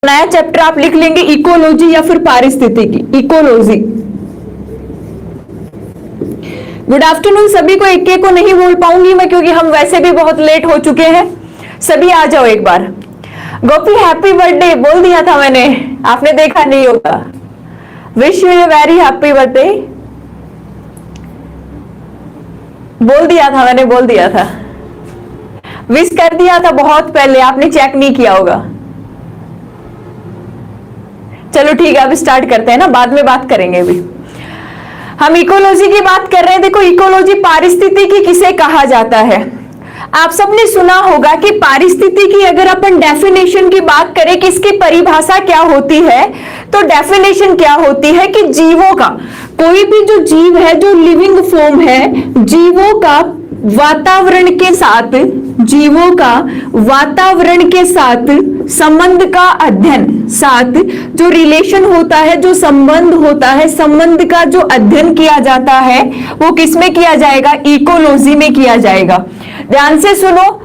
नया चैप्टर आप लिख लेंगे इकोलॉजी या फिर पारिस्थितिकी, इकोलॉजी। गुड आफ्टरनून सभी को, एक एक को नहीं बोल पाऊंगी मैं क्योंकि हम वैसे भी बहुत लेट हो चुके हैं। सभी आ जाओ एक बार। गोपी हैप्पी बर्थडे बोल दिया था मैंने, आपने देखा नहीं होगा। Wish U a very happy birthday बोल दिया था मैंने, बोल दिया था, विश कर दिया था बहुत पहले, आपने चेक नहीं किया होगा। चलो ठीक है, अब स्टार्ट करते हैं ना, बाद में बात करेंगे। अभी हम इकोलॉजी की बात कर रहे हैं। देखो इकोलॉजी, पारिस्थितिकी किसे कहा जाता है? आप सबने सुना होगा कि पारिस्थितिकी अगर अपन डेफिनेशन की बात करें कि इसकी परिभाषा क्या होती है, तो डेफिनेशन क्या होती है कि जीवों का, कोई भी जो जीव है, जो लिविंग फॉर्म है, जीवों का वातावरण के साथ, जीवों का वातावरण के साथ संबंध का अध्ययन, साथ जो रिलेशन होता है, जो संबंध होता है, संबंध का जो अध्ययन किया जाता है वो किसमें किया जाएगा? इकोलॉजी में किया जाएगा। ध्यान से सुनो,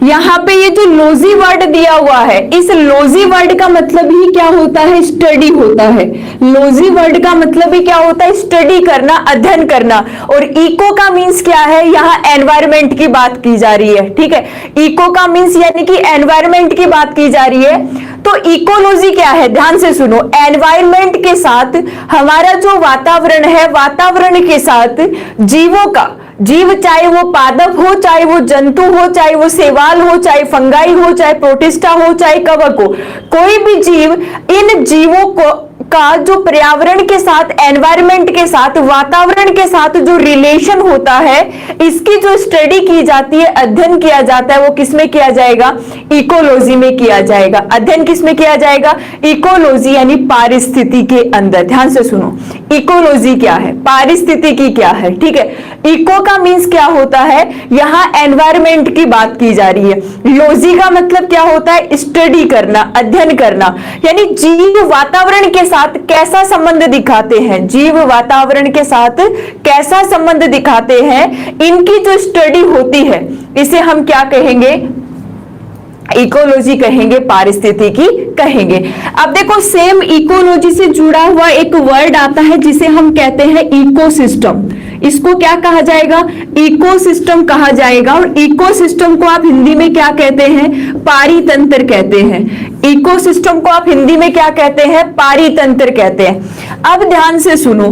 यहां पे ये जो लॉजी वर्ड दिया हुआ है, इस लॉजी वर्ड का मतलब ही क्या होता है? स्टडी होता है। लॉजी वर्ड का मतलब ही क्या होता है? स्टडी करना, अध्ययन करना। और इको का मीन्स क्या है? यहाँ एनवायरमेंट की बात की जा रही है, ठीक है। इको का मीन्स यानी कि एनवायरमेंट की बात की जा रही है। तो इकोलॉजी क्या है? ध्यान से सुनो, एनवायरमेंट के साथ हमारा जो वातावरण है, वातावरण के साथ जीवों का, जीव चाहे वो पादप हो, चाहे वो जंतु हो, चाहे वो शैवाल हो, चाहे फंगाई हो, चाहे प्रोटिस्टा हो, चाहे कवक हो, कोई भी जीव, इन जीवों को का जो पर्यावरण के साथ, एनवायरमेंट के साथ, वातावरण के साथ जो रिलेशन होता है, इसकी जो स्टडी की जाती है, अध्ययन किया जाता है, वो किसमें किया जाएगा? इकोलॉजी में किया जाएगा। अध्ययन किसमें किया जाएगा? इकोलॉजी यानी पारिस्थितिकी के अंदर। ध्यान से सुनो, इकोलॉजी क्या है, पारिस्थितिकी क्या है, ठीक है। इको का मीन्स क्या होता है? यहां एनवायरमेंट की बात की जा रही है। लॉजी का मतलब क्या होता है? स्टडी करना, अध्ययन करना, यानी जीव वातावरण के साथ कैसा संबंध दिखाते हैं, जीव वातावरण के साथ कैसा संबंध दिखाते हैं, इनकी जो स्टडी होती है, इसे हम क्या कहेंगे? इकोलॉजी कहेंगे, पारिस्थितिकी कहेंगे। अब देखो, सेम इकोलॉजी से जुड़ा हुआ एक वर्ड आता है जिसे हम कहते हैं इकोसिस्टम। इसको क्या कहा जाएगा? इकोसिस्टम कहा जाएगा। और इकोसिस्टम को आप हिंदी में क्या कहते हैं? पारितंत्र कहते हैं। इकोसिस्टम को आप हिंदी में क्या कहते हैं? पारितंत्र कहते हैं। अब ध्यान से सुनो,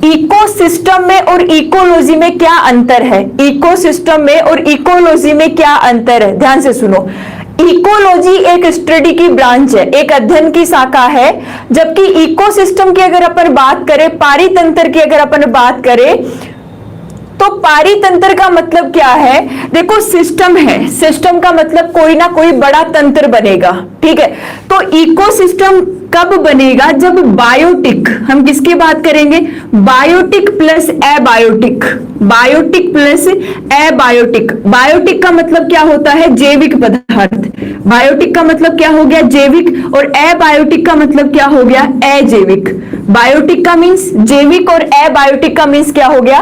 इकोसिस्टम में और इकोलॉजी में क्या अंतर है? इकोसिस्टम में और इकोलॉजी में क्या अंतर है? ध्यान से सुनो, इकोलॉजी एक स्टडी की ब्रांच है, एक अध्ययन की शाखा है, जबकि इकोसिस्टम की अगर अपन बात करें, पारितंत्र की अगर अपन बात करें, तो पारितंत्र का मतलब क्या है? देखो, सिस्टम है, सिस्टम का मतलब कोई ना कोई बड़ा तंत्र बनेगा, ठीक है। तो इकोसिस्टम कब बनेगा? जब बायोटिक, हम किसकी बात करेंगे? Biotic plus abiotic, biotic plus abiotic. Biotic का मतलब क्या होता है? जैविक पदार्थ। बायोटिक का मतलब क्या हो गया? जैविक। और एबायोटिक का मतलब क्या हो गया? अजैविक। बायोटिक का मीन्स जैविक और एबायोटिक का मीन्स क्या हो गया?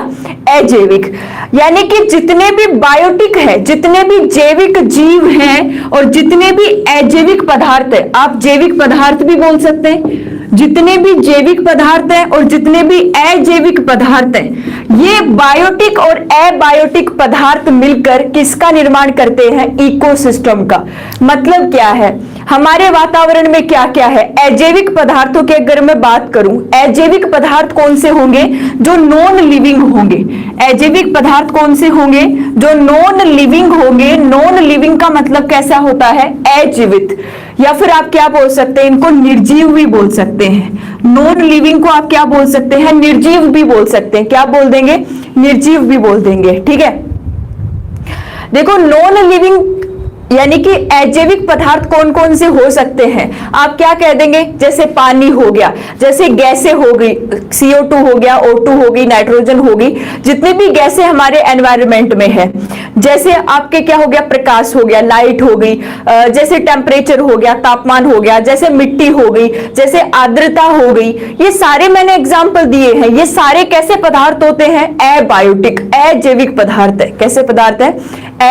अजैविक। यानी कि जितने भी बायोटिक है, जितने भी जैविक जीव हैं और जितने भी अजैविक पदार्थ है, आप जैविक पदार्थ भी बोल सकते हैं, जितने भी जैविक पदार्थ हैं और जितने भी अजैविक पदार्थ हैं, ये बायोटिक और अबायोटिक पदार्थ मिलकर किसका निर्माण करते हैं? इकोसिस्टम का। मतलब क्या है? हमारे वातावरण में क्या क्या है? अजैविक पदार्थों की अगर मैं बात करूं, अजैविक पदार्थ कौन से होंगे? जो नॉन लिविंग होंगे। अजैविक पदार्थ कौन से होंगे? जो नॉन लिविंग होंगे। नॉन लिविंग का मतलब कैसा होता है? अजीवित, या फिर आप क्या बोल सकते हैं? इनको निर्जीव भी बोल सकते हैं। नॉन लिविंग को आप क्या बोल सकते हैं? निर्जीव भी बोल सकते हैं। क्या बोल देंगे? निर्जीव भी बोल देंगे, ठीक है। देखो, नॉन लिविंग यानी कि अजैविक पदार्थ कौन कौन से हो सकते हैं? आप क्या कह देंगे? जैसे पानी हो गया, जैसे गैसें हो गई, CO2 हो गया, O2 हो गई, नाइट्रोजन हो गई, जितने भी गैसें हमारे एनवायरनमेंट में है। जैसे आपके क्या हो गया? प्रकाश हो गया, लाइट हो गई, जैसे टेम्परेचर हो गया, तापमान हो गया, जैसे मिट्टी हो गई, जैसे आर्द्रता हो गई, ये सारे मैंने एग्जाम्पल दिए हैं। ये सारे कैसे पदार्थ होते हैं? अबायोटिक, अजैविक पदार्थ है। कैसे पदार्थ है?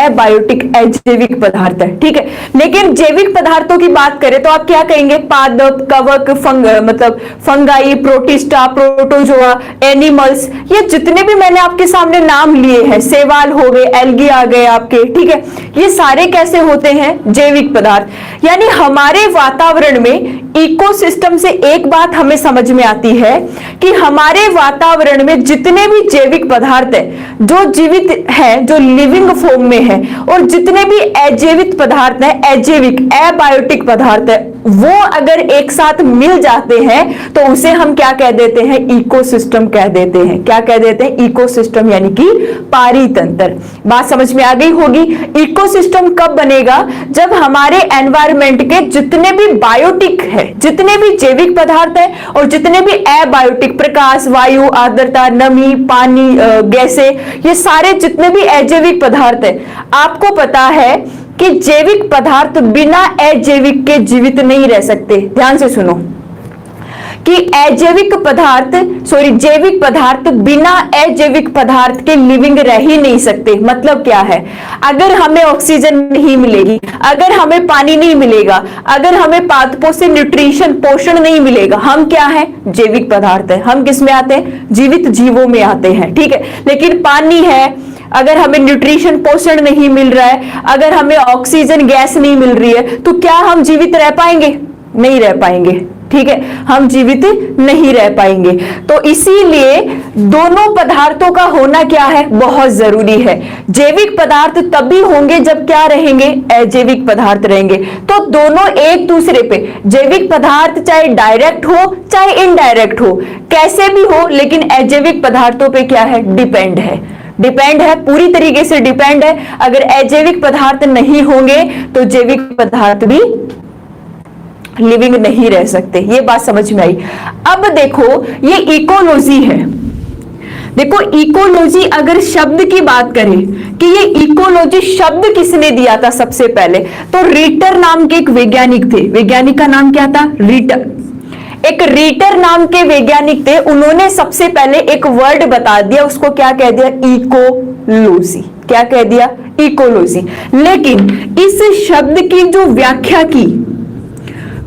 अबायोटिक, अजैविक पदार्थ। पदार्थ है, ठीक है। लेकिन जैविक पदार्थों की बात करें तो आप क्या कहेंगे? पादप, कवक, मतलब फंगाई, प्रोटिस्टा, प्रोटोजोआ, एनिमल्स, ये जितने भी मैंने आपके सामने नाम लिए हैं, शैवाल हो गए, एल्गी आ गए आपके, ठीक है, ये सारे कैसे होते हैं? जैविक पदार्थ। यानी हमारे वातावरण में इकोसिस्टम से एक बात हमें समझ में आती है कि हमारे वातावरण में जितने भी जैविक पदार्थ है, जो जीवित है, जो लिविंग फॉर्म में है, और जितने भी अजैविक पदार्थ है, अजैविक, एबायोटिक पदार्थ है, वो अगर एक साथ मिल जाते हैं तो उसे हम क्या कह देते हैं? इकोसिस्टम कह देते हैं। क्या कह देते हैं? इकोसिस्टम, यानी कि पारितंत्र। बात समझ में आ गई होगी। इकोसिस्टम कब बनेगा? जब हमारे एनवायरमेंट के जितने भी बायोटिक है, जितने भी जैविक पदार्थ है और जितने भी अबायोटिक, प्रकाश, वायु, आर्द्रता, नमी, पानी, गैसें, ये सारे जितने भी अजैविक पदार्थ है, आपको पता है कि जैविक पदार्थ बिना अजैविक के जीवित नहीं रह सकते। ध्यान से सुनो कि जैविक पदार्थ बिना अजैविक पदार्थ के लिविंग रह ही नहीं सकते। मतलब क्या है? अगर हमें ऑक्सीजन नहीं मिलेगी, अगर हमें पानी नहीं मिलेगा, अगर हमें पादपों से न्यूट्रिशन, पोषण नहीं मिलेगा, हम क्या है? जैविक पदार्थ है। हम किस में आते हैं? जीवित जीवों में आते हैं, ठीक है। लेकिन पानी है, अगर हमें न्यूट्रिशन, पोषण नहीं मिल रहा है, अगर हमें ऑक्सीजन गैस नहीं मिल रही है, तो क्या हम जीवित रह पाएंगे? नहीं रह पाएंगे, ठीक है, हम जीवित नहीं रह पाएंगे। तो इसीलिए दोनों पदार्थों का होना क्या है? बहुत जरूरी है। जैविक पदार्थ तभी होंगे जब क्या रहेंगे? अजैविक पदार्थ रहेंगे। तो दोनों एक दूसरे पे, जैविक पदार्थ चाहे डायरेक्ट हो चाहे इनडायरेक्ट हो, कैसे भी हो, लेकिन अजैविक पदार्थों पे क्या है? डिपेंड है, डिपेंड है, पूरी तरीके से डिपेंड है। अगर अजैविक पदार्थ नहीं होंगे तो जैविक पदार्थ भी लिविंग नहीं रह सकते। ये बात समझ में आई। अब देखो, ये इकोलॉजी है। देखो, इकोलॉजी अगर शब्द की बात करें कि ये इकोलॉजी शब्द किसने दिया था सबसे पहले, तो रीटर नाम के एक वैज्ञानिक थे। वैज्ञानिक का नाम क्या था? रीटर। एक रीटर नाम के वैज्ञानिक थे, उन्होंने सबसे पहले एक वर्ड बता दिया, उसको क्या कह दिया? इकोलॉजी। क्या कह दिया? इकोलॉजी। लेकिन इस शब्द की जो व्याख्या की,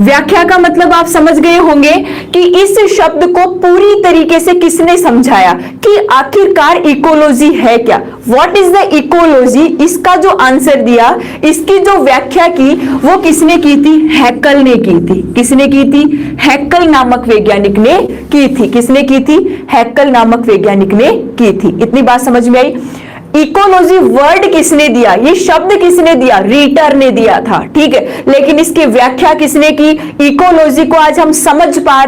व्याख्या का मतलब आप समझ गए होंगे कि इस शब्द को पूरी तरीके से किसने समझाया कि आखिरकार इकोलॉजी है क्या, व्हाट इज द इकोलॉजी। इसका जो आंसर दिया, इसकी जो व्याख्या की, वो किसने की थी? हैकल ने की थी। किसने की थी? हैकल नामक वैज्ञानिक ने की थी। किसने की थी? हैकल नामक वैज्ञानिक ने की थी। इतनी बात समझ में आई। इकोलॉजी वर्ड किसने दिया? ये शब्द किसने दिया? रीटर ने दिया था, ठीक है। लेकिन इसकी व्याख्या किसने की? इकोलॉजी को आज हम समझ पा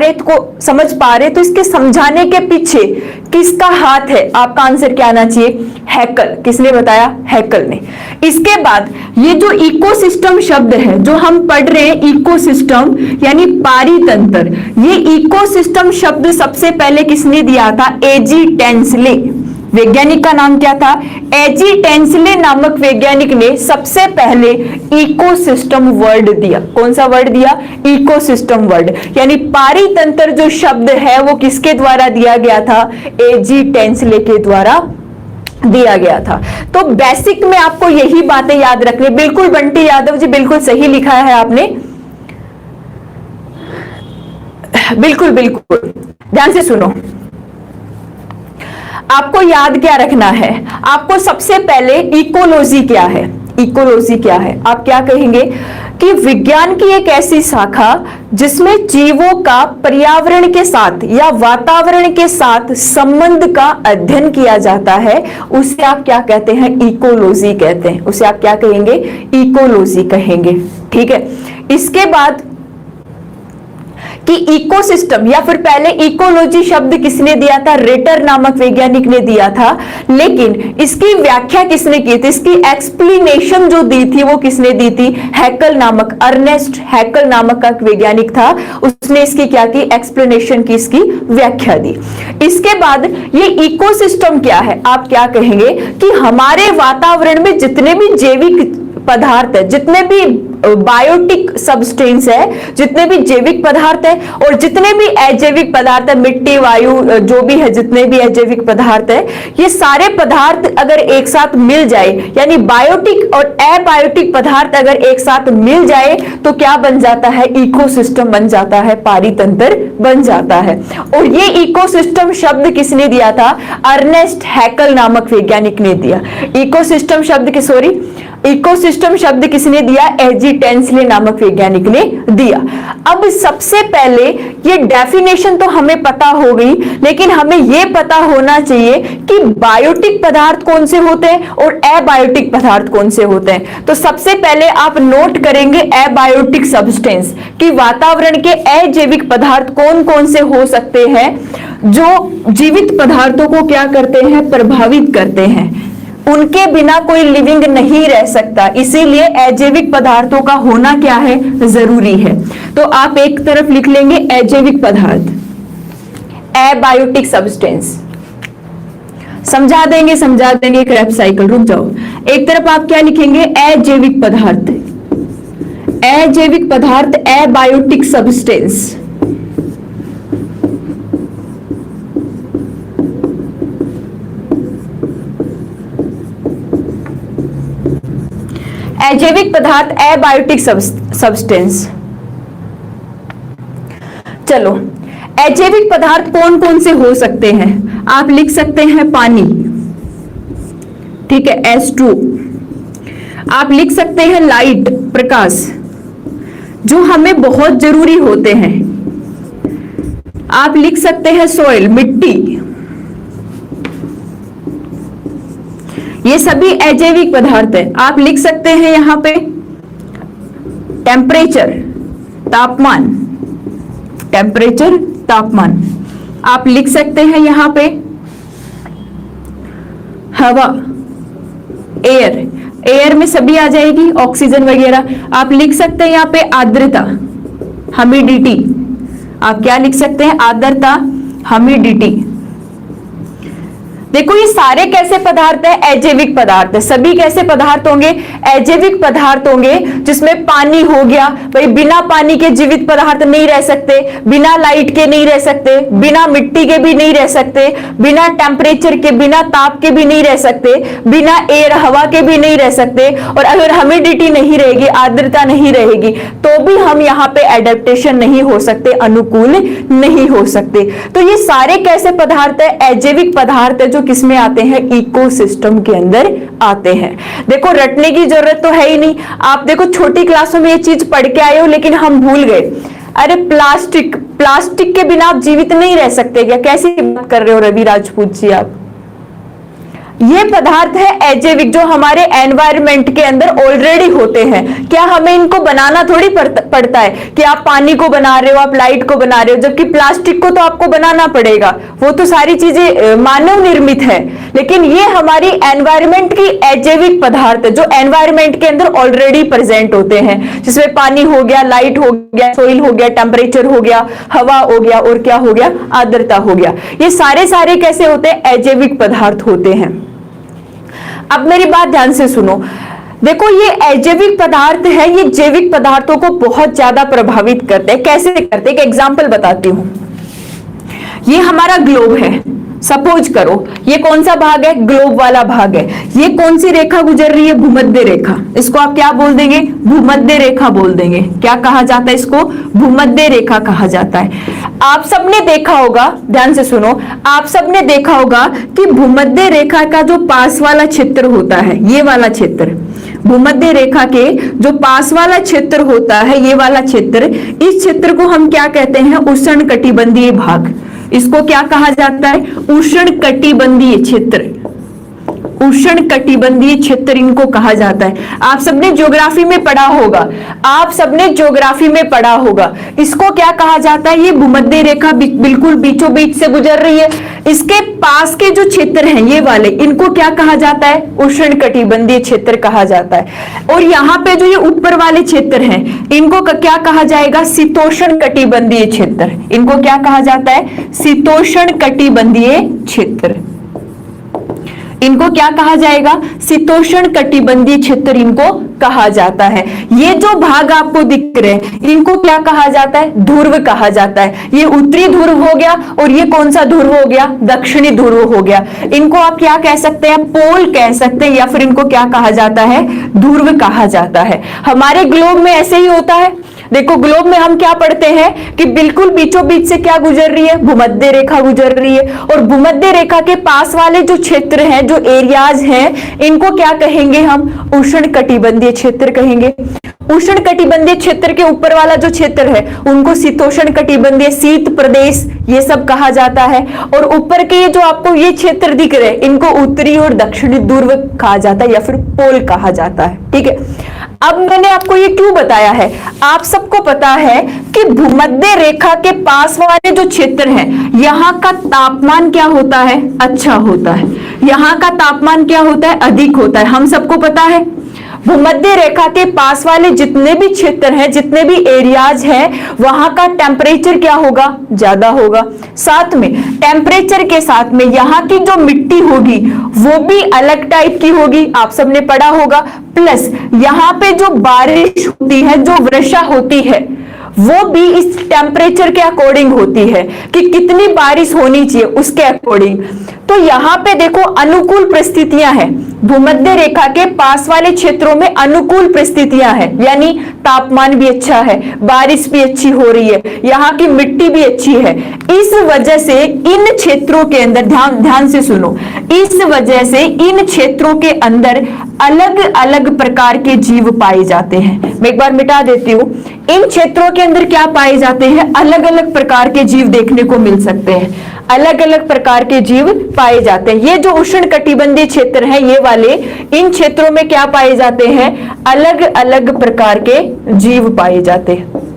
रहे तो इसके समझाने के पीछे किसका हाथ है? आपका आंसर क्या आना चाहिए? हैकल। किसने बताया? हैकल ने। इसके बाद ये जो इकोसिस्टम शब्द है जो हम पढ़ रहे हैं, इकोसिस्टम यानी पारितंत्र, ये इकोसिस्टम शब्द सबसे पहले किसने दिया था? एजी टेंसले। वैज्ञानिक का नाम क्या था? एजी टेंसले नामक वैज्ञानिक ने सबसे पहले इकोसिस्टम वर्ड दिया। कौन सा वर्ड दिया? Ecosystem word. यानी पारितंत्र जो शब्द है वो किसके द्वारा दिया गया था? एजी टेंसले के द्वारा दिया गया था। तो बेसिक में आपको यही बातें याद रखनी। बिल्कुल बंटी यादव जी, बिल्कुल सही लिखा है आपने, बिल्कुल बिल्कुल। ध्यान से सुनो, आपको याद क्या रखना है? आपको सबसे पहले इकोलॉजी क्या है? इकोलॉजी क्या है? आप क्या कहेंगे कि विज्ञान की एक ऐसी शाखा जिसमें जीवों का पर्यावरण के साथ या वातावरण के साथ संबंध का अध्ययन किया जाता है, उसे आप क्या कहते हैं? इकोलॉजी कहते हैं। उसे आप क्या कहेंगे? इकोलॉजी कहेंगे, ठीक है। इसके बाद कि इकोसिस्टम, या फिर पहले इकोलॉजी शब्द किसने दिया था? रिटर नामक वैज्ञानिक ने दिया था। लेकिन इसकी व्याख्या किसने की थी? इसकी एक्सप्लेनेशन जो दी थी वो किसने दी थी? हैकल नामक, अर्नेस्ट हैकल नामक का वैज्ञानिक था, उसने इसकी क्या की? एक्सप्लेनेशन की, इसकी व्याख्या दी। इसके बाद ये इकोसिस्टम क्या है? आप क्या कहेंगे कि हमारे वातावरण में जितने भी जैविक पदार्थ है, जितने भी बायोटिक सब्सटेंस है, जितने भी जैविक पदार्थ है और जितने भी अजैविक पदार्थ है, मिट्टी, वायु, जो भी है, जितने भी अजैविक पदार्थ है, ये सारे पदार्थ अगर एक साथ मिल जाए, यानी बायोटिक और अबायोटिक पदार्थ अगर एक साथ मिल जाए तो क्या बन जाता है? इकोसिस्टम बन जाता है, पारितंत्र बन जाता है। और ये इकोसिस्टम शब्द किसने दिया था? अर्नेस्ट हैकल नामक वैज्ञानिक ने दिया। इकोसिस्टम शब्द किसने दिया? एजी टेंसले नामक वैज्ञानिक ने दिया। अब सबसे पहले ये डेफिनेशन तो हमें पता हो गई, लेकिन हमें ये पता होना चाहिए कि बायोटिक पदार्थ कौन से होते हैं और अबायोटिक पदार्थ कौन से होते हैं। तो सबसे पहले आप नोट करेंगे अबायोटिक सब्सटेंस कि वातावरण के अजैविक पदार्थ कौन कौन से हो सकते हैं जो जीवित पदार्थों को क्या करते हैं? प्रभावित करते हैं। उनके बिना कोई लिविंग नहीं रह सकता, इसीलिए अजैविक पदार्थों का होना क्या है? जरूरी है। तो आप एक तरफ लिख लेंगे अजैविक पदार्थ, अबायोटिक सब्सटेंस। समझा देंगे क्रैप साइकिल, रुक जाओ। एक तरफ आप क्या लिखेंगे? अजैविक पदार्थ, अबायोटिक सब्सटेंस। अजैविक पदार्थ, अबायोटिक सब्सटेंस। चलो, अजैविक पदार्थ कौन कौन से हो सकते हैं? आप लिख सकते हैं पानी, ठीक है, H2। आप लिख सकते हैं लाइट, प्रकाश, जो हमें बहुत जरूरी होते हैं। आप लिख सकते हैं सॉइल, मिट्टी। ये सभी अजैविक पदार्थ है। आप लिख सकते हैं यहां पे टेम्परेचर, तापमान। आप लिख सकते हैं यहां पे हवा, एयर में सभी आ जाएगी, ऑक्सीजन वगैरह। आप लिख सकते हैं यहां पे आर्द्रता, ह्यूमिडिटी। आप क्या लिख सकते हैं? आर्द्रता, ह्यूमिडिटी। देखो ये सारे कैसे पदार्थ है? अजैविक पदार्थ है। सभी कैसे पदार्थ होंगे? अजैविक पदार्थ होंगे, जिसमें पानी हो गया। भाई बिना पानी के जीवित पदार्थ नहीं रह सकते, बिना लाइट के नहीं रह सकते, बिना मिट्टी के भी नहीं रह सकते, बिना टेम्परेचर के, बिना ताप के भी नहीं रह सकते, बिना एयर, हवा के भी नहीं रह सकते। और अगर ह्यूमिडिटी नहीं रहेगी, आर्द्रता नहीं रहेगी, तो भी हम यहाँ पे एडेप्टेशन नहीं हो सकते, अनुकूल नहीं हो सकते। तो ये सारे कैसे पदार्थ है? अजैविक पदार्थ है, जो किसमें आते हैं? इकोसिस्टम के अंदर आते हैं। देखो रटने की जरूरत तो है ही नहीं। आप देखो छोटी क्लासों में ये चीज पढ़ के आए हो, लेकिन हम भूल गए। अरे प्लास्टिक के बिना आप जीवित नहीं रह सकते क्या? कैसी बात कर रहे हो रवि राजपूत जी आप? ये पदार्थ है अजैविक, जो हमारे एनवायरनमेंट के अंदर ऑलरेडी होते हैं। क्या हमें इनको बनाना थोड़ी पड़ता है कि आप पानी को बना रहे हो, आप लाइट को बना रहे हो, जबकि प्लास्टिक को तो आपको बनाना पड़ेगा। वो तो सारी चीजें मानव निर्मित है, लेकिन ये हमारी एनवायरनमेंट की अजैविक पदार्थ है, जो एनवायरनमेंट के अंदर ऑलरेडी प्रेजेंट होते हैं, जिसमें पानी हो गया, लाइट हो गया, सॉइल हो गया, टेम्परेचर हो गया, हवा हो गया, और क्या हो गया? आर्द्रता हो गया। ये सारे कैसे होते हैं? अजैविक पदार्थ होते हैं। अब मेरी बात ध्यान से सुनो। देखो ये अजैविक पदार्थ है, ये जैविक पदार्थों को बहुत ज्यादा प्रभावित करते हैं। कैसे करते हैं? एक एग्जांपल बताती हूं। ये हमारा ग्लोब है, सपोज करो ये कौन सा भाग है? ग्लोब वाला भाग है। ये कौन सी रेखा गुजर रही है? भूमध्य रेखा। इसको आप क्या बोल देंगे? भूमध्य रेखा बोल देंगे। क्या कहा जाता है इसको? भूमध्य रेखा कहा जाता है। आप सबने देखा होगा, ध्यान से सुनो, आप सबने देखा होगा कि भूमध्य रेखा का जो पास वाला क्षेत्र होता है, ये वाला क्षेत्र, भूमध्य रेखा के जो पास वाला क्षेत्र होता है, ये वाला क्षेत्र, इस क्षेत्र को हम क्या कहते हैं? उष्णकटिबंधीय भाग। इसको क्या कहा जाता है? उष्णकटिबंधीय क्षेत्र। उष्णकटिबंधीय क्षेत्र इनको कहा जाता है। आप सबने ज्योग्राफी में पढ़ा होगा, इसको क्या कहा जाता है? ये भूमध्य रेखा बिल्कुल बीचों बीच से गुजर रही है। इसके पास के जो क्षेत्र हैं ये वाले, इनको क्या कहा जाता है? उष्णकटिबंधीय क्षेत्र कहा जाता है। और यहाँ पे जो ये ऊपर वाले क्षेत्र हैं, इनको क्या कहा जाएगा? शीतोष्णकटिबंधीय क्षेत्र। इनको क्या कहा जाता है? शीतोष्णकटिबंधीय क्षेत्र। इनको क्या कहा जाएगा? शीतोष्णकटिबंधीय क्षेत्र इनको कहा जाता है। ये जो भाग आपको दिख रहे हैं इनको क्या कहा जाता है? ध्रुव कहा जाता है। ये उत्तरी ध्रुव हो गया और ये कौन सा ध्रुव हो गया? दक्षिणी ध्रुव हो गया। इनको आप क्या कह सकते हैं? पोल कह सकते हैं, या फिर इनको क्या कहा जाता है? ध्रुव कहा जाता है। हमारे ग्लोब में ऐसे ही होता है। देखो ग्लोब में हम क्या पढ़ते हैं कि बिल्कुल बीचों बीच से क्या गुजर रही है? भूमध्य रेखा गुजर रही है, और भूमध्य रेखा के पास वाले जो क्षेत्र हैं, जो एरियाज हैं, इनको क्या कहेंगे हम? उष्णकटिबंधीय क्षेत्र कहेंगे। उष्णकटिबंधीय क्षेत्र के ऊपर वाला जो क्षेत्र है उनको शीतोष्ण कटिबंधीय, शीत प्रदेश, ये सब कहा जाता है। और ऊपर के ये जो आपको ये क्षेत्र दिख रहे हैं इनको उत्तरी और दक्षिणी ध्रुव कहा जाता है, या फिर पोल कहा जाता है। ठीक है, अब मैंने आपको ये क्यों बताया है? आप सबको पता है कि भूमध्य रेखा के पास वाले जो क्षेत्र हैं यहाँ का तापमान क्या होता है? अच्छा होता है। यहाँ का तापमान क्या होता है? अधिक होता है। हम सबको पता है भूमध्य रेखा के पास वाले जितने भी क्षेत्र हैं, जितने भी एरियाज हैं, वहां का टेम्परेचर क्या होगा? ज्यादा होगा। साथ में टेम्परेचर के साथ में यहाँ की जो मिट्टी होगी वो भी अलग टाइप की होगी, आप सबने पढ़ा होगा। प्लस यहाँ पे जो बारिश होती है, जो वर्षा होती है, वो भी इस टेम्परेचर के अकॉर्डिंग होती है कि कितनी बारिश होनी चाहिए उसके अकॉर्डिंग। तो यहाँ पे देखो अनुकूल परिस्थितियां हैं, भूमध्य रेखा के पास वाले क्षेत्रों में अनुकूल परिस्थितियां हैं, यानी तापमान भी अच्छा है, बारिश भी अच्छी हो रही है, यहाँ की मिट्टी भी अच्छी है। इस वजह से इन क्षेत्रों के अंदर, ध्यान से सुनो, इस वजह से इन क्षेत्रों के अंदर अलग अलग प्रकार के जीव पाए जाते हैं। मैं एक बार मिटा देती हूँ। इन क्षेत्रों के अंदर क्या पाए जाते हैं? अलग अलग प्रकार के जीव देखने को मिल सकते हैं, अलग अलग प्रकार के जीव पाए जाते हैं। ये जो उष्णकटिबंधीय क्षेत्र है ये वाले, इन क्षेत्रों में क्या पाए जाते हैं? अलग अलग प्रकार के जीव पाए जाते हैं।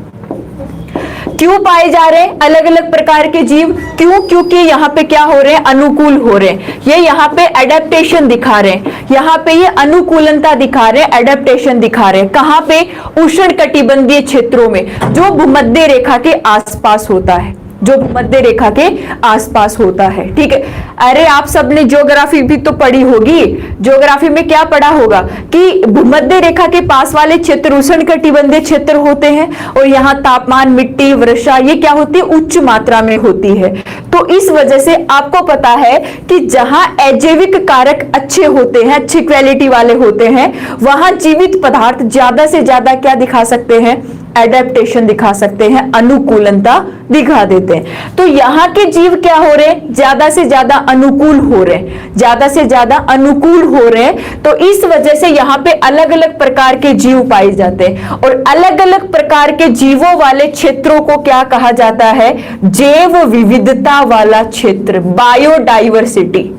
क्यों पाए जा रहे हैं अलग अलग प्रकार के जीव? क्यों? क्योंकि यहाँ पे क्या हो रहे हैं? अनुकूल हो रहे हैं। ये यहाँ पे एडेप्टेशन दिखा रहे हैं, यहाँ पे ये अनुकूलनता दिखा रहे हैं, एडेप्टेशन दिखा रहे हैं। कहाँ पे? उष्णकटिबंधीय क्षेत्रों में, जो भूमध्य रेखा के आसपास होता है, जो भूमध्य रेखा के आसपास होता है। ठीक है, अरे आप सबने ज्योग्राफी भी तो पढ़ी होगी। ज्योग्राफी में क्या पढ़ा होगा कि भूमध्य रेखा के पास वाले क्षेत्र उष्णकटिबंधीय क्षेत्र होते हैं, और यहाँ तापमान, मिट्टी, वर्षा ये क्या होती है? उच्च मात्रा में होती है। तो इस वजह से आपको पता है कि जहां अजैविक कारक अच्छे होते हैं, अच्छी क्वालिटी वाले होते हैं, वहां जीवित पदार्थ ज्यादा से ज्यादा क्या दिखा सकते हैं? एडेप्टेशन दिखा सकते हैं, अनुकूलनता दिखा देते हैं। तो यहाँ के जीव क्या हो रहे हैं? ज्यादा से ज्यादा अनुकूल हो रहे हैं, ज्यादा से ज्यादा अनुकूल हो रहे हैं। तो इस वजह से यहाँ पे अलग अलग प्रकार के जीव पाए जाते हैं, और अलग अलग प्रकार के जीवों वाले क्षेत्रों को क्या कहा जाता है? जैव विविधता वाला क्षेत्र, बायोडाइवर्सिटी,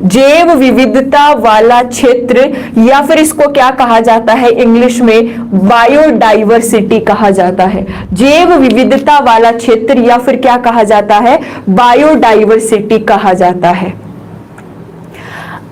जैव विविधता वाला क्षेत्र, या फिर इसको क्या कहा जाता है इंग्लिश में? बायोडाइवर्सिटी कहा जाता है। जैव विविधता वाला क्षेत्र, या फिर क्या कहा जाता है? बायोडाइवर्सिटी कहा जाता है।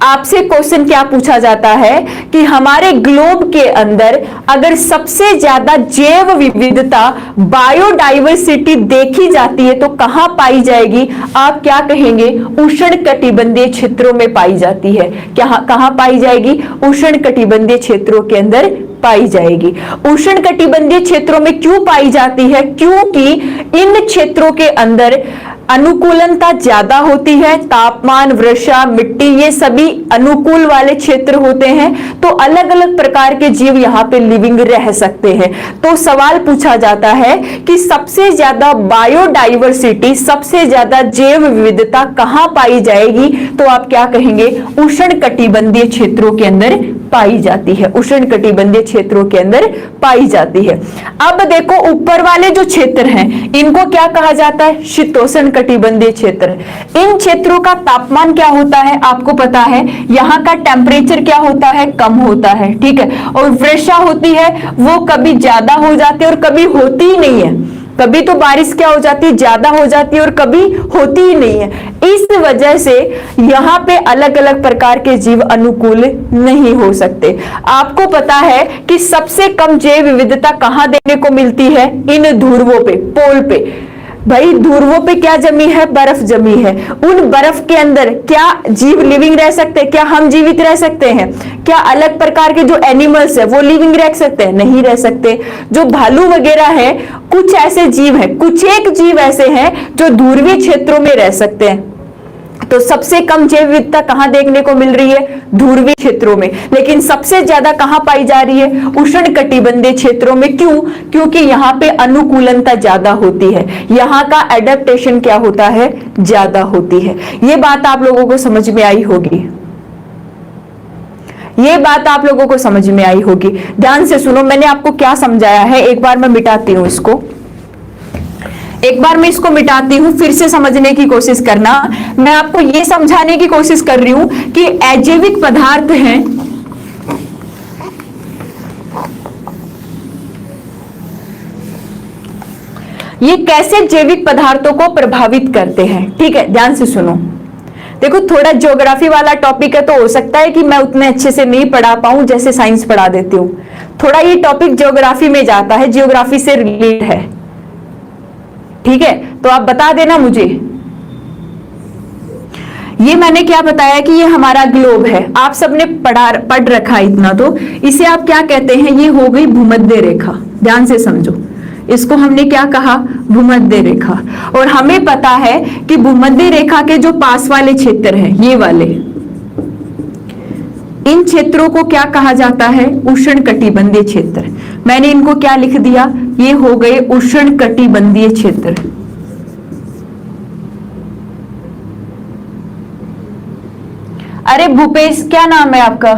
आपसे क्वेश्चन क्या पूछा जाता है कि हमारे ग्लोब के अंदर अगर सबसे ज्यादा जैव विविधता, बायोडाइवर्सिटी देखी जाती है तो कहां पाई जाएगी? आप क्या कहेंगे? उष्णकटिबंधीय क्षेत्रों में पाई जाती है। कहां पाई जाएगी? उष्णकटिबंधीय क्षेत्रों के अंदर पाई जाएगी। उष्णकटिबंधीय क्षेत्रों में क्यों पाई जाती है? क्योंकि इन क्षेत्रों के अंदर अनुकूलनता ज्यादा होती है, तापमान, वर्षा, मिट्टी ये सभी अनुकूल वाले क्षेत्र होते हैं, तो अलग अलग प्रकार के जीव यहाँ पे लिविंग रह सकते हैं। तो सवाल पूछा जाता है कि सबसे ज्यादा बायोडाइवर्सिटी, सबसे ज्यादा जैव विविधता कहाँ पाई जाएगी? तो आप क्या कहेंगे? उष्णकटिबंधीय क्षेत्रों के अंदर पाई जाती है, उष्णकटिबंधीय क्षेत्रों के अंदर पाई जाती है। अब देखो ऊपर वाले जो क्षेत्र हैं इनको क्या कहा जाता है? शीतोष्ण कटिबंधीय क्षेत्र। इन क्षेत्रों का तापमान क्या होता है? आपको पता है यहाँ का टेम्परेचर क्या होता है? कम होता है। ठीक है, और वर्षा होती है वो कभी ज्यादा हो जाती है और कभी होती ही नहीं है। कभी तो बारिश क्या हो जाती है? ज्यादा हो जाती है, और कभी होती ही नहीं है। इस वजह से यहाँ पे अलग अलग प्रकार के जीव अनुकूल नहीं हो सकते। आपको पता है कि सबसे कम जैव विविधता कहाँ देखने को मिलती है? इन ध्रुवों पे, पोल पे। भाई ध्रुवों पे क्या जमी है? बर्फ जमी है। उन बर्फ के अंदर क्या जीव लिविंग रह सकते हैं? क्या हम जीवित रह सकते हैं? क्या अलग प्रकार के जो एनिमल्स है वो लिविंग रह सकते हैं? नहीं रह सकते। जो भालू वगैरह है, कुछ ऐसे जीव हैं, कुछ एक जीव ऐसे हैं जो ध्रुवीय क्षेत्रों में रह सकते हैं। तो सबसे कम जैव विविधता कहां देखने को मिल रही है? ध्रुवीय क्षेत्रों में। लेकिन सबसे ज्यादा कहां पाई जा रही है? उष्णकटिबंधीय क्षेत्रों में। क्यों? क्योंकि यहां पे अनुकूलनता ज्यादा होती है, यहां का एडेप्टेशन क्या होता है? ज्यादा होती है। ये बात आप लोगों को समझ में आई होगी, ये बात आप लोगों को समझ में आई होगी। ध्यान से सुनो, मैंने आपको क्या समझाया है, एक बार मैं मिटाती हूं इसको, एक बार मैं इसको मिटाती हूं, फिर से समझने की कोशिश करना। मैं आपको यह समझाने की कोशिश कर रही हूं कि अजैविक पदार्थ हैं, ये कैसे जैविक पदार्थों को प्रभावित करते हैं। ठीक है, ध्यान से सुनो। देखो, थोड़ा ज्योग्राफी वाला टॉपिक है तो हो सकता है कि मैं उतने अच्छे से नहीं पढ़ा पाऊं जैसे साइंस पढ़ा देती हूं। थोड़ा ये टॉपिक ज्योग्राफी में जाता है, जियोग्राफी से रिलेटेड है। ठीक है, तो आप बता देना मुझे। ये मैंने क्या बताया कि ये हमारा ग्लोब है, आप सबने पढ़ रखा है इतना, तो इसे आप क्या कहते हैं? ये हो गई भूमध्य रेखा। ध्यान से समझो, इसको हमने क्या कहा? भूमध्य रेखा। और हमें पता है कि भूमध्य रेखा के जो पास वाले क्षेत्र हैं, ये वाले, इन क्षेत्रों को क्या कहा जाता है? उष्णकटिबंधीय क्षेत्र। मैंने इनको क्या लिख दिया? ये हो गए उष्णकटिबंधीय क्षेत्र। अरे भूपेश, क्या नाम है आपका?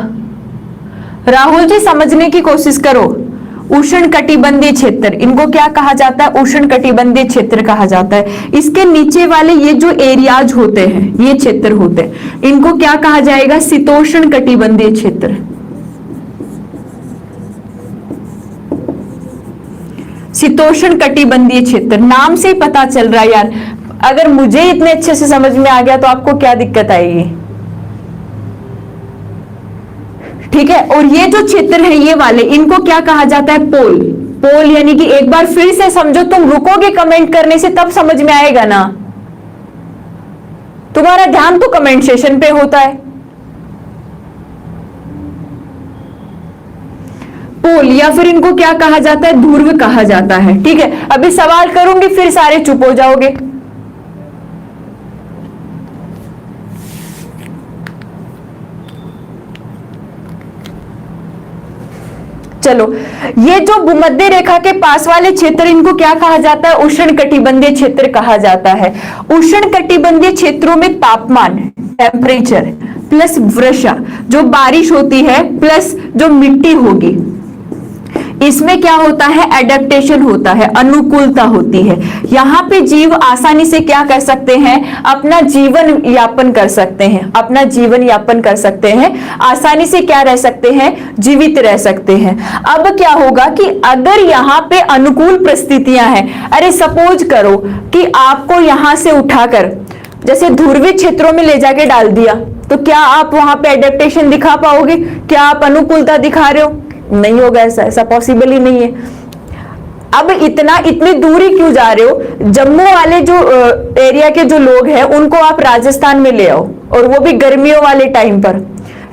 राहुल जी, समझने की कोशिश करो। उष्णकटिबंधीय क्षेत्र, इनको क्या कहा जाता है? उष्णकटिबंधीय क्षेत्र कहा जाता है। इसके नीचे वाले ये जो एरियाज होते हैं, ये क्षेत्र होते हैं, इनको क्या कहा जाएगा? शीतोष्णकटिबंधीय क्षेत्र। शीतोष्णकटिबंधीय क्षेत्र, नाम से ही पता चल रहा है यार। अगर मुझे इतने अच्छे से समझ में आ गया तो आपको क्या दिक्कत आएगी? ठीक है, और ये जो क्षेत्र है, ये वाले, इनको क्या कहा जाता है? पोल। पोल यानी कि, एक बार फिर से समझो, तुम रुकोगे कमेंट करने से तब समझ में आएगा ना, तुम्हारा ध्यान तो कमेंट सेशन पे होता है। पोल, या फिर इनको क्या कहा जाता है? ध्रुव कहा जाता है। ठीक है, अभी सवाल करूंगी फिर सारे चुप हो जाओगे। चलो, ये जो भूमध्य रेखा के पास वाले क्षेत्र, इनको क्या कहा जाता है? उष्णकटिबंधीय क्षेत्र कहा जाता है। उष्णकटिबंधीय क्षेत्रों में तापमान, टेम्परेचर प्लस वर्षा, जो बारिश होती है, प्लस जो मिट्टी होगी, इसमें क्या होता है? एडेप्टेशन होता है, अनुकूलता होती है। यहाँ पे जीव आसानी से क्या कर सकते हैं? अपना जीवन यापन कर सकते हैं, अपना जीवन यापन कर सकते हैं, आसानी से क्या रह सकते हैं? जीवित रह सकते हैं। अब क्या होगा कि अगर यहाँ पे अनुकूल परिस्थितियां हैं, अरे सपोज करो कि आपको यहाँ से उठाकर जैसे ध्रुवीय क्षेत्रों में ले जाके डाल दिया, तो क्या आप वहां पे एडेप्टेशन दिखा पाओगे? क्या आप अनुकूलता दिखा रहे हो? नहीं होगा, ऐसा पॉसिबल ही नहीं है। अब इतनी दूरी क्यों जा रहे हो? जम्मू वाले जो एरिया के जो लोग हैं, उनको आप राजस्थान में ले आओ, और वो भी गर्मियों वाले टाइम पर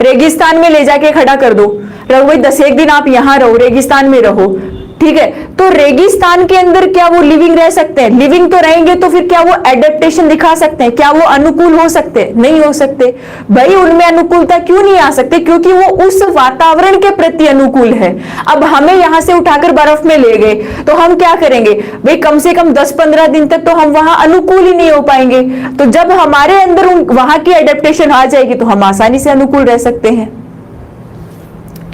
रेगिस्तान में ले जाके खड़ा कर दो, रहो भाई 10 दिन आप यहां रहो, रेगिस्तान में रहो। ठीक है, तो रेगिस्तान के अंदर क्या वो लिविंग रह सकते हैं? लिविंग तो रहेंगे, तो फिर क्या वो एडेप्टेशन दिखा सकते हैं? क्या वो अनुकूल हो सकते हैं? नहीं हो सकते। भाई उनमें अनुकूलता क्यों नहीं आ सकते? क्योंकि वो उस वातावरण के प्रति अनुकूल है। अब हमें यहां से उठाकर बर्फ में ले गए तो हम क्या करेंगे भाई? कम से कम 10-15 दिन तक तो हम वहां अनुकूल ही नहीं हो पाएंगे। तो जब हमारे अंदर वहां की एडेप्टेशन आ जाएगी तो हम आसानी से अनुकूल रह सकते हैं।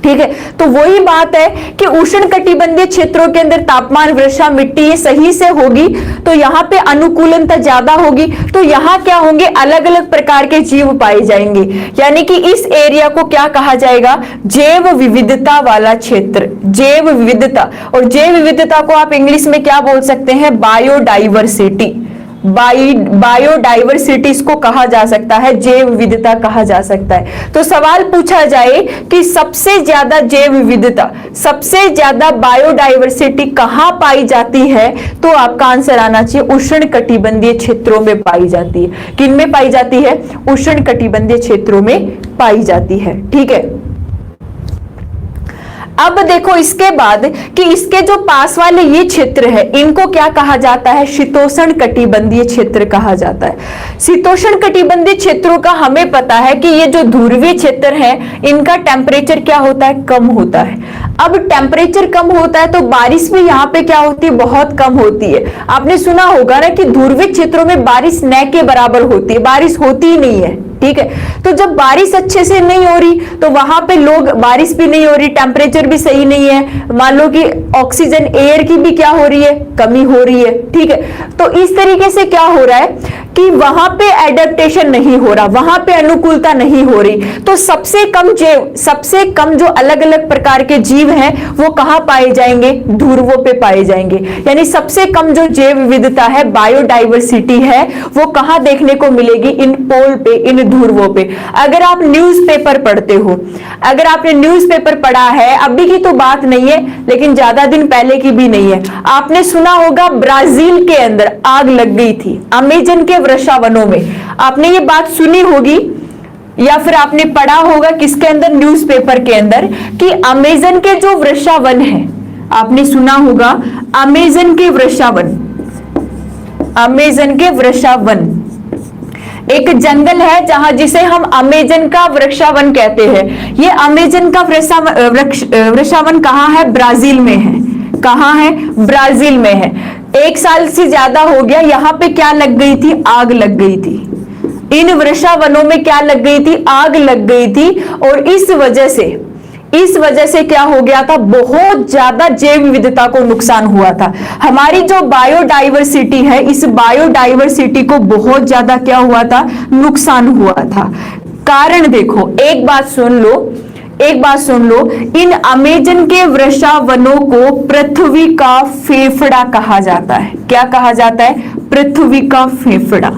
ठीक है, तो वही बात है कि उष्णकटिबंधीय क्षेत्रों के अंदर तापमान, वर्षा, मिट्टी ये सही से होगी तो यहाँ पे अनुकूलनता ज्यादा होगी, तो यहाँ क्या होंगे? अलग अलग प्रकार के जीव पाए जाएंगे। यानी कि इस एरिया को क्या कहा जाएगा? जैव विविधता वाला क्षेत्र। जैव विविधता, और जैव विविधता को आप इंग्लिश में क्या बोल सकते हैं? बायोडाइवर्सिटी। बायोडाइवर्सिटी इसको कहा जा सकता है, जैव विविधता कहा जा सकता है। तो सवाल पूछा जाए कि सबसे ज्यादा जैव विविधता, सबसे ज्यादा बायोडाइवर्सिटी कहां पाई जाती है, तो आपका आंसर आना चाहिए उष्णकटिबंधीय क्षेत्रों में पाई जाती है। किन में पाई जाती है? उष्णकटिबंधीय क्षेत्रों में पाई जाती है। ठीक है, अब देखो इसके बाद कि इसके जो पास वाले ये क्षेत्र है इनको क्या कहा जाता है? शीतोष्ण कटिबंधीय क्षेत्र कहा जाता है। शीतोष्ण कटिबंधीय क्षेत्रों का हमें पता है कि ये जो ध्रुवीय क्षेत्र है इनका टेम्परेचर क्या होता है? कम होता है। अब टेम्परेचर कम होता है तो बारिश भी यहाँ पे क्या होती है? बहुत कम होती है। आपने सुना होगा ना कि ध्रुवीय क्षेत्रों में बारिश न के बराबर होती है, बारिश होती ही नहीं है। ठीक है, तो जब बारिश अच्छे से नहीं हो रही तो वहां पे लोग, बारिश भी नहीं हो रही, टेम्परेचर भी सही नहीं है, मान लो कि ऑक्सीजन एयर की भी क्या हो रही है? कमी हो रही है। ठीक है, तो इस तरीके से क्या हो रहा है कि वहां पे एडेप्टेशन नहीं हो रहा, वहां पे अनुकूलता नहीं हो रही। तो सबसे कम जो अलग अलग प्रकार के जीव हैं वो कहां पाए जाएंगे? ध्रुवों पे पाए जाएंगे। यानी सबसे कम जो जैव विविधता है, बायोडाइवर्सिटी है, वो कहां देखने को मिलेगी? इन पोल पे, इन ध्रुवों पे। अगर आप न्यूज़पेपर पढ़ते हो, अगर आपने न्यूज़पेपर पढ़ा है, अभी की तो बात नहीं है लेकिन ज्यादा दिन पहले की भी नहीं है, आपने सुना होगा ब्राजील के अंदर आग लग गई थी, अमेजन के वर्षावनों में। आपने ये बात सुनी होगी या फिर आपने पढ़ा होगा किसके अंदर? न्यूज़पेपर के अंदर, कि अमेजन के जो वर्षावन है, आपने सुना होगा अमेजन के वर्षावन, अमेजन के वर्षावन एक जंगल है जहां, जिसे हम अमेजन का वृक्षावन कहते हैं। ये अमेजन का वृक्षावन कहां है? ब्राजील में है। कहां है? ब्राजील में है। 1 साल से ज्यादा हो गया, यहां पे क्या लग गई थी? आग लग गई थी। इन वृक्षावनों में क्या लग गई थी? आग लग गई थी। और इस वजह से क्या हो गया था? बहुत ज्यादा जैव विविधता को नुकसान हुआ था। हमारी जो बायोडाइवर्सिटी है, इस बायोडाइवर्सिटी को बहुत ज्यादा क्या हुआ था? नुकसान हुआ था। कारण देखो, एक बात सुन लो, इन अमेजन के वर्षावनों को पृथ्वी का फेफड़ा कहा जाता है। क्या कहा जाता है? पृथ्वी का फेफड़ा।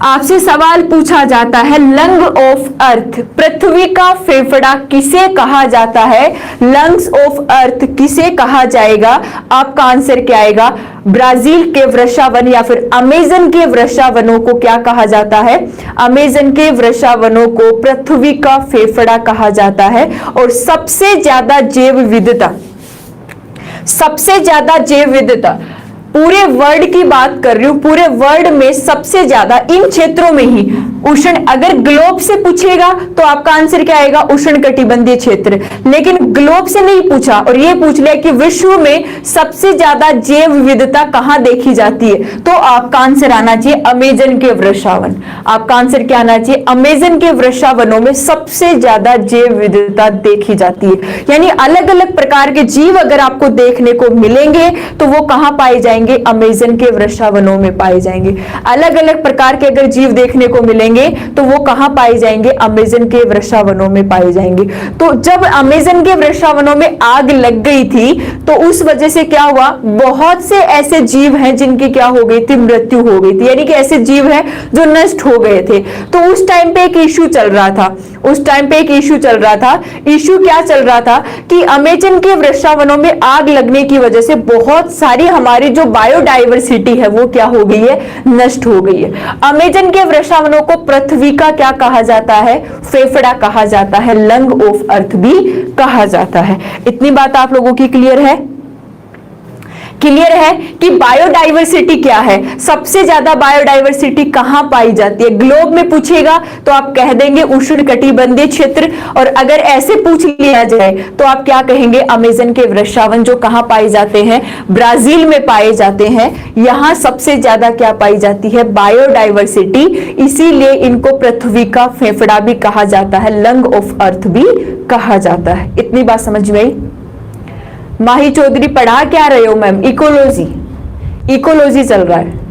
आपसे सवाल पूछा जाता है लंग ऑफ अर्थ, पृथ्वी का फेफड़ा किसे कहा जाता है? लंग्स ऑफ अर्थ किसे कहा जाएगा? आपका आंसर क्या आएगा? ब्राजील के वृक्षावन या फिर अमेजन के वृक्षावनों को क्या कहा जाता है? अमेजन के वृक्षावनों को पृथ्वी का फेफड़ा कहा जाता है। और सबसे ज्यादा जैव विविधता पूरे वर्ल्ड की बात कर रही हूं, पूरे वर्ल्ड में सबसे ज्यादा इन क्षेत्रों में ही उष्ण, अगर ग्लोब से पूछेगा तो आपका आंसर क्या आएगा? उष्णकटिबंधीय क्षेत्र। लेकिन ग्लोब से नहीं पूछा और ये पूछ लिया कि विश्व में सबसे ज्यादा जैव विविधता कहां देखी जाती है, तो आपका आंसर आना चाहिए अमेजन के वृक्षावन। आपका आंसर क्या आना चाहिए? अमेजन के वृक्षावनों में सबसे ज्यादा जैव विविधता देखी जाती है। यानी अलग अलग प्रकार के जीव अगर आपको देखने को मिलेंगे तो वो कहां पाए जाएंगे? अमेजन के वृक्षावनों में पाए जाएंगे। अलग अलग प्रकार के अगर जीव देखने को मिलेंगे तो वो कहां पाए जाएंगे? अमेजन के वृक्षावनों में पाए जाएंगे। तो जब अमेजन के वृक्षावनों में आग लग गई थी तो उस वजह से क्या हुआ? बहुत से ऐसे जीव हैं जिनकी क्या हो गई थी? मृत्यु हो गई थी। यानी कि ऐसे जीव हैं जो नष्ट हो गए थे। तो उस टाइम पे एक इश्यू चल रहा था, इश्यू क्या चल रहा था कि अमेजन के वृक्षावनों में आग लगने की वजह से बहुत सारी हमारी जो बायोडाइवर्सिटी है वो क्या हो गई है? नष्ट हो गई है। अमेजन के वृक्षावनों को पृथ्वी का क्या कहा जाता है? फेफड़ा कहा जाता है, लंग ऑफ अर्थ भी कहा जाता है। इतनी बात आप लोगों की क्लियर है? क्लियर है कि बायोडाइवर्सिटी क्या है, सबसे ज्यादा बायोडाइवर्सिटी कहां पाई जाती है। ग्लोब में पूछेगा तो आप कह देंगे उष्णकटिबंधीय क्षेत्र, और अगर ऐसे पूछ लिया जाए तो आप क्या कहेंगे? अमेजन के वृक्षावन जो कहां पाए जाते हैं, ब्राजील में पाए जाते हैं, यहां सबसे ज्यादा क्या पाई जाती है? बायोडाइवर्सिटी। इसीलिए इनको पृथ्वी का फेफड़ा भी कहा जाता है, लंग ऑफ अर्थ भी कहा जाता है। इतनी बात समझ में आई? माही चौधरी पढ़ा क्या रहे हो मैम? इकोलॉजी चल रहा है।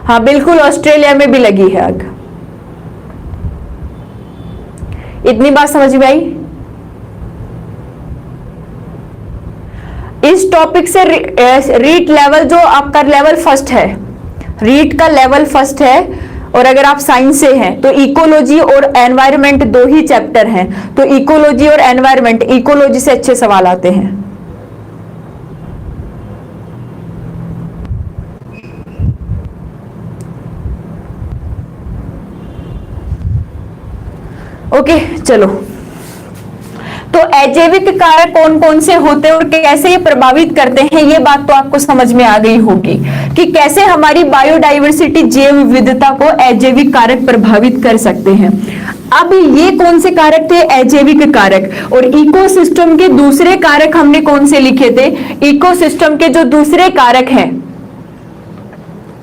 हाँ बिल्कुल, ऑस्ट्रेलिया में भी लगी है आग। इतनी बात समझ में आई? इस टॉपिक से रीट लेवल जो आपका लेवल फर्स्ट है, रीट का लेवल फर्स्ट है, और अगर आप साइंस से हैं तो इकोलॉजी और एनवायरनमेंट दो ही चैप्टर हैं, तो इकोलॉजी और एनवायरनमेंट, इकोलॉजी से अच्छे सवाल आते हैं। ओके चलो, तो अजैविक कारक कौन कौन से होते हैं और कैसे ये प्रभावित करते हैं, ये बात तो आपको समझ में आ गई होगी कि कैसे हमारी बायोडाइवर्सिटी, जैव विविधता को अजैविक कारक प्रभावित कर सकते हैं। अब ये कौन से कारक थे? अजैविक कारक। और इकोसिस्टम के दूसरे कारक हमने कौन से लिखे थे? इकोसिस्टम के जो दूसरे कारक हैं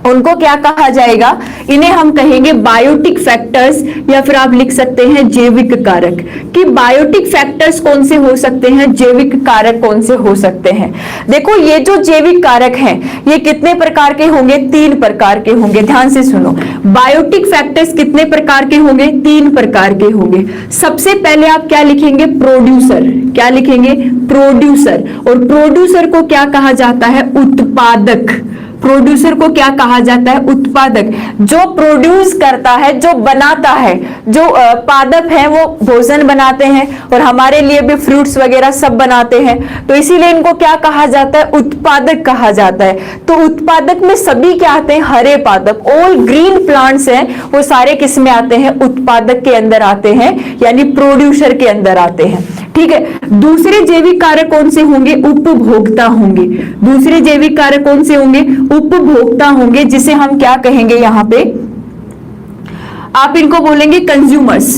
उनको क्या कहा जाएगा? इन्हें हम कहेंगे बायोटिक फैक्टर्स, या फिर आप लिख सकते हैं जैविक कारक। कि बायोटिक फैक्टर्स कौन से हो सकते हैं, जैविक कारक कौन से हो सकते हैं। देखो ये जो जैविक कारक हैं ये कितने प्रकार के होंगे? 3 प्रकार के होंगे। ध्यान से सुनो, बायोटिक फैक्टर्स कितने प्रकार के होंगे? 3 प्रकार के होंगे। सबसे पहले आप क्या लिखेंगे? प्रोड्यूसर। क्या लिखेंगे? प्रोड्यूसर। और प्रोड्यूसर को क्या कहा जाता है? उत्पादक। प्रोड्यूसर को क्या कहा जाता है? उत्पादक। जो प्रोड्यूस करता है, जो बनाता है, जो पादप है वो भोजन बनाते हैं और हमारे लिए भी फ्रूट्स वगैरह सब बनाते हैं, तो इसीलिए इनको क्या कहा जाता है? उत्पादक कहा जाता है। तो उत्पादक में सभी क्या आते हैं? हरे पादप, ऑल ग्रीन प्लांट्स हैं वो सारे किस में आते हैं? उत्पादक के अंदर आते हैं, यानी प्रोड्यूसर के अंदर आते हैं। ठीक है। दूसरे जैविक कारक कौन से होंगे? उपभोक्ता होंगे। दूसरे जैविक कारक कौन से होंगे? उपभोक्ता होंगे, जिसे हम क्या कहेंगे? यहां पे आप इनको बोलेंगे कंज्यूमर्स।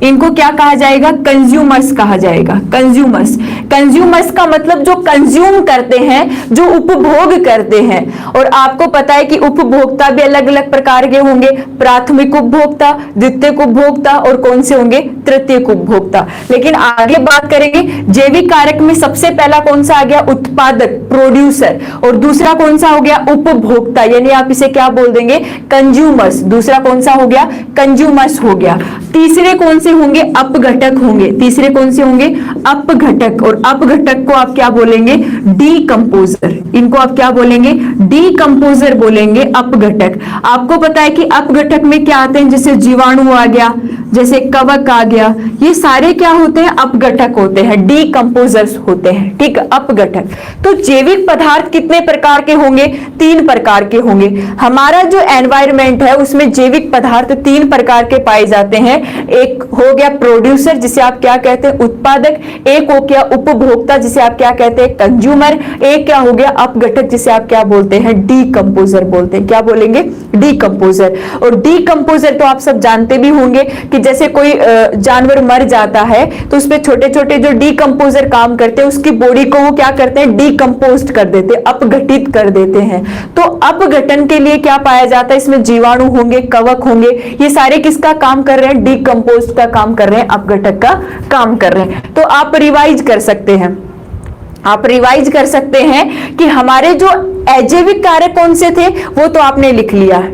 इनको क्या कहा जाएगा? कंज्यूमर्स कहा जाएगा। कंज्यूमर्स। कंज्यूमर्स का मतलब जो कंज्यूम करते हैं, जो उपभोग करते हैं। और आपको पता है कि उपभोक्ता भी अलग अलग प्रकार के होंगे, प्राथमिक उपभोक्ता, द्वितीयक उपभोक्ता और कौन से होंगे? तृतीयक उपभोक्ता। लेकिन आगे बात करेंगे जैविक कारक में सबसे पहला कौन सा आ गया? उत्पादक, प्रोड्यूसर। और दूसरा कौन सा हो गया? उपभोक्ता, यानी आप इसे क्या बोल देंगे? कंज्यूमर्स। दूसरा कौन सा हो गया? कंज्यूमर्स हो गया। तीसरे कौन से होंगे? अपघटक होंगे। तीसरे कौन से होंगे? अपघटक। और अपघटक को आप क्या बोलेंगे? डीकंपोजर। इनको आप क्या बोलेंगे? डीकंपोजर बोलेंगे, अपघटक। आपको पता है कि अपघटक में क्या आते हैं? जैसे जीवाणु आ गया, जैसे कवक आ गया, ये सारे क्या होते हैं? अपघटक होते हैं, डीकंपोजर्स होते हैं। ठीक है, अपघटक। तो जैविक पदार्थ कितने प्रकार के होंगे? 3 प्रकार के होंगे। हमारा जो एनवायरमेंट है उसमें जैविक पदार्थ 3 प्रकार के पाए जाते हैं। एक हो गया प्रोड्यूसर, जिसे आप क्या कहते हैं? उत्पादक। एक हो गया उपभोक्ता, जिसे आप क्या कहते हैं? कंज्यूमर। एक क्या हो गया? अपघटक, जिसे आप क्या बोलते हैं? डीकंपोजर बोलते हैं। क्या बोलेंगे? डीकंपोजर। और डीकंपोजर तो आप सब जानते भी होंगे कि जैसे कोई जानवर मर जाता है तो उसपे छोटे छोटे जो डीकंपोजर काम करते हैं, उसकी बॉडी को वो क्या करते हैं? डीकंपोस्ट कर देते हैं, अपघटित कर देते हैं। तो अपघटन के लिए क्या पाया जाता है? इसमें जीवाणु होंगे, कवक होंगे, ये सारे किसका काम कर रहे हैं? डीकंपोस्ट का काम कर रहे हैं, अपघटक का काम कर रहे हैं। तो आप रिवाइज कर सकते हैं, आप रिवाइज कर सकते हैं कि हमारे जो अजैविक कारक कौन से थे वो तो आपने लिख लिया है।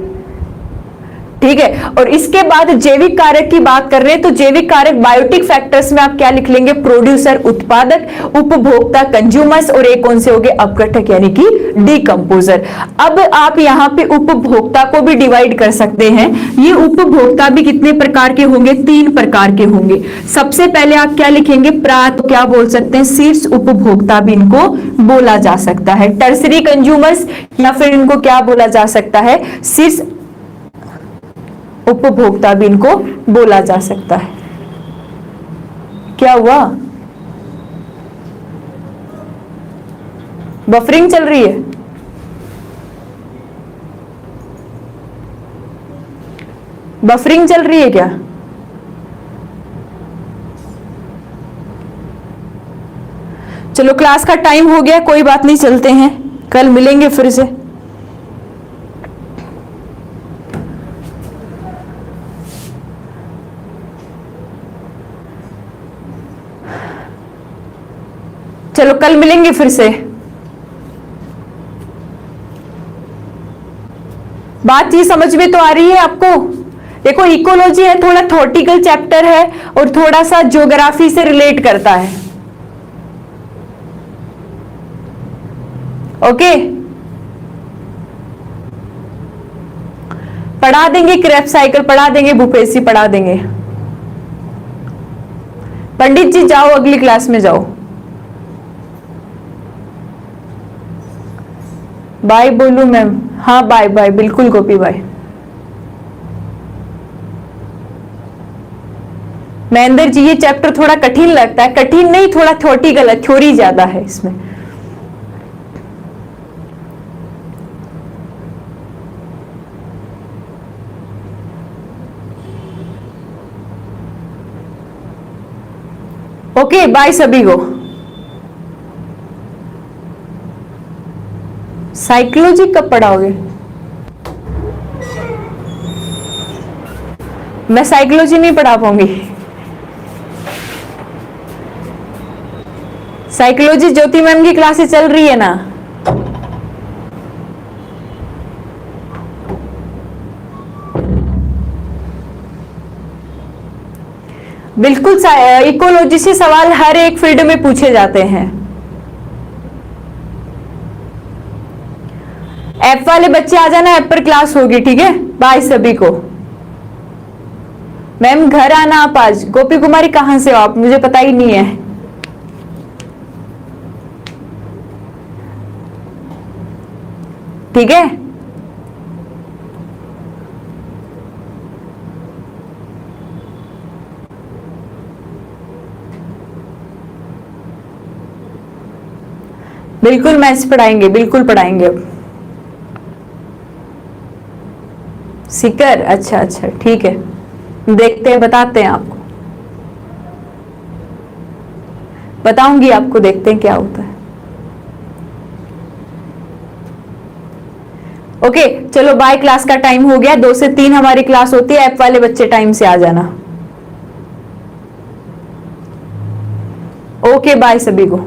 ठीक है। और इसके बाद जैविक कारक की बात कर रहे हैं, तो जैविक कारक बायोटिक फैक्टर्स में आप क्या लिख लेंगे? प्रोड्यूसर, उत्पादक, उपभोक्ता, कंज्यूमर्स, और एक कौन से हो गए? अपघटक, यानी कि डीकंपोजर। अब आप यहाँ पे उपभोक्ता को भी डिवाइड कर सकते हैं। ये उपभोक्ता भी कितने प्रकार के होंगे? 3 प्रकार के होंगे। सबसे पहले आप क्या लिखेंगे? क्या बोल सकते हैं? शीर्ष उपभोक्ता भी इनको बोला जा सकता है, टर्सरी कंज्यूमर्स, या फिर इनको क्या बोला जा सकता है? शीर्ष उपभोक्ता भी इनको बोला जा सकता है। क्या हुआ? बफरिंग चल रही है? बफरिंग चल रही है क्या? चलो क्लास का टाइम हो गया, कोई बात नहीं, चलते हैं, कल मिलेंगे फिर से। चलो कल मिलेंगे फिर से। बात ये समझ में तो आ रही है आपको? देखो इकोलॉजी है, थोड़ा थॉटिकल चैप्टर है और थोड़ा सा ज्योग्राफी से रिलेट करता है। ओके, पढ़ा देंगे क्रेप साइकिल, पढ़ा देंगे बुफेसी, पढ़ा देंगे। पंडित जी जाओ, अगली क्लास में जाओ। बाय बोलू मैम? हाँ बाय बाय, बिल्कुल गोपी बाय। महेंद्र जी ये चैप्टर थोड़ा कठिन लगता है। कठिन नहीं, थोड़ा थ्योरी ज्यादा है इसमें। ओके बाय सभी को। साइकोलॉजी कब पढ़ाओगे? मैं साइकोलॉजी नहीं पढ़ा पाऊंगी। साइकोलॉजी ज्योति मैम की क्लासेस चल रही है ना। बिल्कुल, इकोलॉजी से सवाल हर एक फील्ड में पूछे जाते हैं। ऐप वाले बच्चे आ जाना, ऐप पर क्लास होगी, ठीक है। बाय सभी को। मैम घर आना आप आज। गोपी कुमारी कहां से हो आप? मुझे पता ही नहीं है। ठीक है, बिल्कुल मैथ्स पढ़ाएंगे, बिल्कुल पढ़ाएंगे। अब सीकर, अच्छा अच्छा ठीक है, देखते हैं, बताते हैं आपको, बताऊंगी आपको, देखते हैं क्या होता है। ओके चलो बाय, क्लास का टाइम हो गया। 2 से 3 हमारी क्लास होती है। ऐप वाले बच्चे टाइम से आ जाना। ओके बाय सभी को।